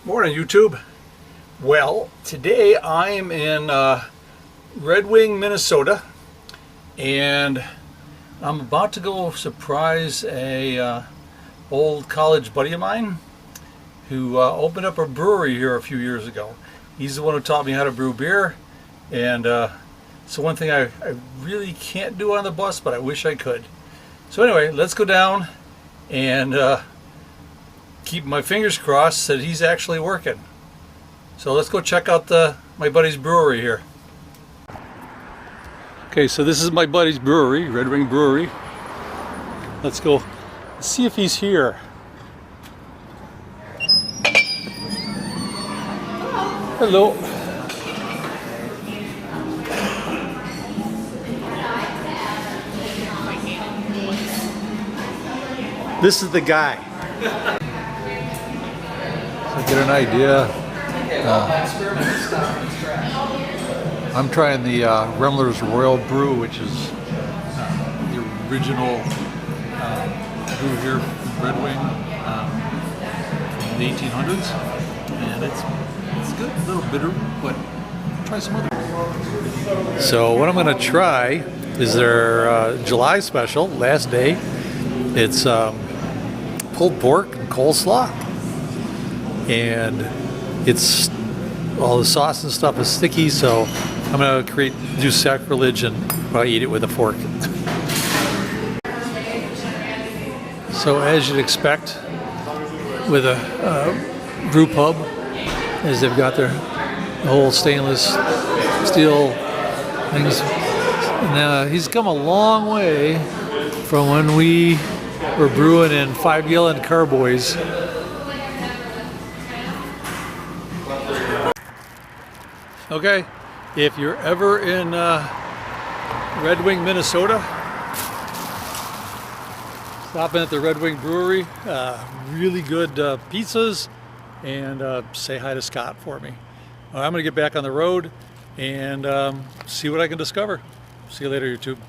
Morning, YouTube. Well, today I'm in Red Wing, Minnesota, and I'm about to go surprise a old college buddy of mine who opened up a brewery here a few years ago. He's the one who taught me how to brew beer, and so one thing I really can't do on the bus, but I wish I could. So anyway, let's go down and keep my fingers crossed that he's actually working. So let's go check out my buddy's brewery here. Okay, so this is my buddy's brewery, Red Wing Brewery. Let's go see if he's here. Hello. This is the guy. So get an idea. I'm trying the Remler's Royal Brew, which is the original brew here from Red Wing from the 1800s, and it's good, a little bitter, but try some other. So what I'm going to try is their July special, last day. It's pulled pork and coleslaw, and it's all the sauce and stuff is sticky, so I'm gonna do sacrilege and probably eat it with a fork. So as you'd expect with a brew pub, is they've got their whole stainless steel things. Now he's come a long way from when we were brewing in 5-gallon carboys. Okay, if you're ever in Red Wing, Minnesota, stop in at the Red Wing Brewery. Really good pizzas, and say hi to Scott for me. I'm going to get back on the road and see what I can discover. See you later, YouTube.